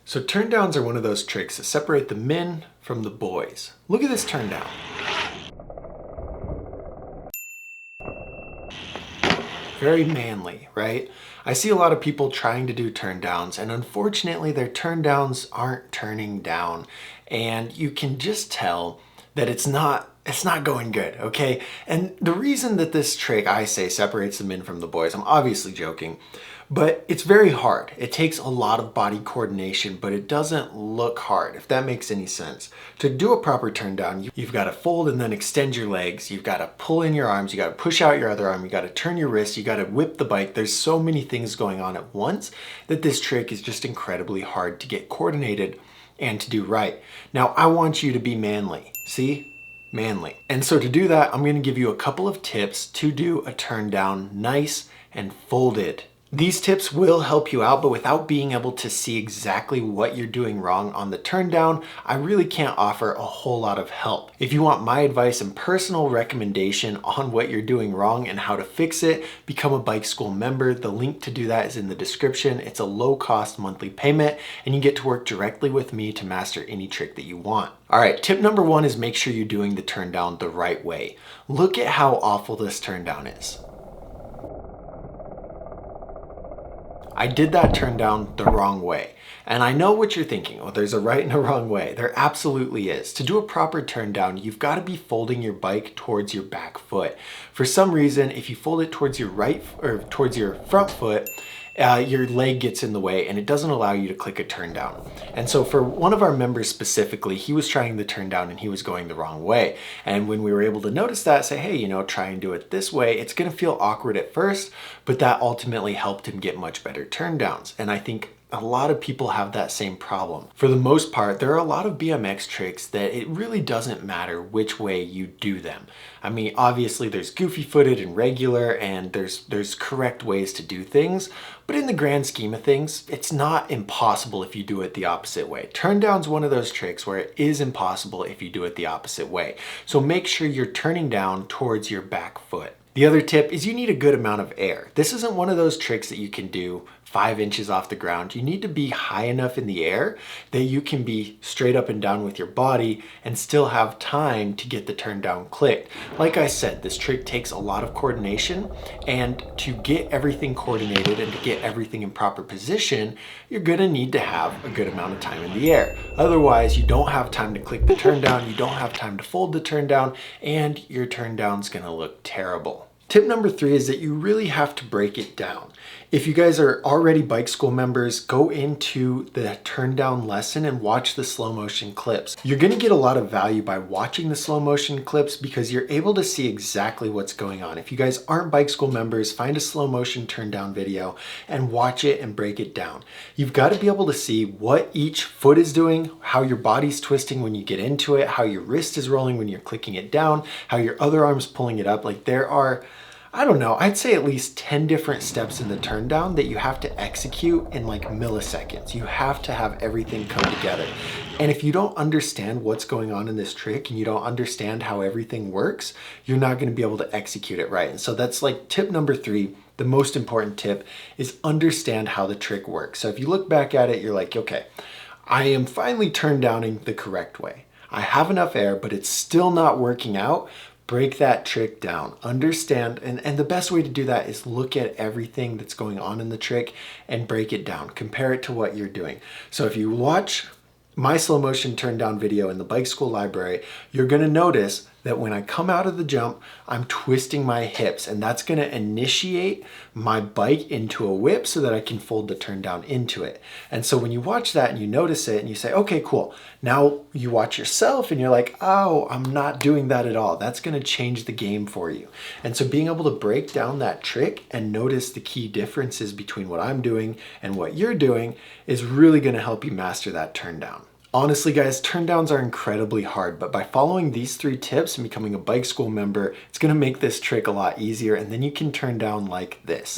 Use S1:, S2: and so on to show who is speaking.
S1: So turndowns are one of those tricks that separate the men from the boys. Look at this turndown. Very manly, right? I see a lot of people trying to do turndowns, and unfortunately their turndowns aren't turning down. And you can just tell that it's not going good, okay? And the reason that this trick, I say, separates the men from the boys, I'm obviously joking, but it's very hard. It takes a lot of body coordination, but it doesn't look hard, if that makes any sense. To do a proper turn down, you've got to fold and then extend your legs. You've got to pull in your arms. You got to push out your other arm. You got to turn your wrist. You got to whip the bike. There's so many things going on at once that this trick is just incredibly hard to get coordinated and to do right. Now, I want you to be manly. See? Manly. And so to do that, I'm going to give you a couple of tips to do a turn down nice and folded. These tips will help you out, but without being able to see exactly what you're doing wrong on the turn down, I really can't offer a whole lot of help. If you want my advice and personal recommendation on what you're doing wrong and how to fix it, become a bike school member. The link to do that is in the description. It's a low-cost monthly payment, and you get to work directly with me to master any trick that you want. All right, tip number one is make sure you're doing the turn down the right way. Look at how awful this turn down is. I did that turn down the wrong way. And I know what you're thinking. Oh, there's a right and a wrong way. There absolutely is. To do a proper turn down, you've got to be folding your bike towards your back foot. For some reason, if you fold it towards your right or towards your front foot, your leg gets in the way and it doesn't allow you to click a turn down. And so for one of our members specifically, he was trying the turn down and he was going the wrong way. And when we were able to notice that, say, hey, you know, try and do it this way, it's going to feel awkward at first, but that ultimately helped him get much better turn downs. And I think a lot of people have that same problem. For the most part, there are a lot of BMX tricks that it really doesn't matter which way you do them. I mean, obviously there's goofy footed and regular, and there's correct ways to do things, but in the grand scheme of things, it's not impossible if you do it the opposite way. Turn down's one of those tricks where it is impossible if you do it the opposite way. So make sure you're turning down towards your back foot. The other tip is you need a good amount of air. This isn't one of those tricks that you can do 5 inches off the ground. You need to be high enough in the air that you can be straight up and down with your body and still have time to get the turn down clicked. Like I said, this trick takes a lot of coordination, and to get everything coordinated and to get everything in proper position, you're gonna need to have a good amount of time in the air. Otherwise, you don't have time to click the turn down, you don't have time to fold the turn down, and your turn down's gonna look terrible. Tip number 3 is that you really have to break it down. If you guys are already bike school members, go into the turn down lesson and watch the slow motion clips. You're gonna get a lot of value by watching the slow motion clips because you're able to see exactly what's going on. If you guys aren't bike school members, find a slow motion turn down video and watch it and break it down. You've got to be able to see what each foot is doing, how your body's twisting when you get into it, how your wrist is rolling when you're clicking it down, how your other arm's pulling it up. Like there are, I don't know, I'd say at least 10 different steps in the turn down that you have to execute in like milliseconds. You have to have everything come together. And if you don't understand what's going on in this trick and you don't understand how everything works, you're not going to be able to execute it right. And so that's like tip number 3. The most important tip is understand how the trick works. So if you look back at it, you're like, okay, I am finally turn downing the correct way. I have enough air, but it's still not working out. Break that trick down, understand, and the best way to do that is look at everything that's going on in the trick and break it down. Compare it to what you're doing. So if you watch my slow motion turn down video in the bike school library, you're gonna notice that when I come out of the jump, I'm twisting my hips, and that's gonna initiate my bike into a whip so that I can fold the turn down into it. And so when you watch that and you notice it and you say, okay, cool. Now you watch yourself and you're like, oh, I'm not doing that at all. That's gonna change the game for you. And so being able to break down that trick and notice the key differences between what I'm doing and what you're doing is really gonna help you master that turn down. Honestly, guys, turn downs are incredibly hard, but by following these 3 tips and becoming a bike school member, it's gonna make this trick a lot easier, and then you can turn down like this.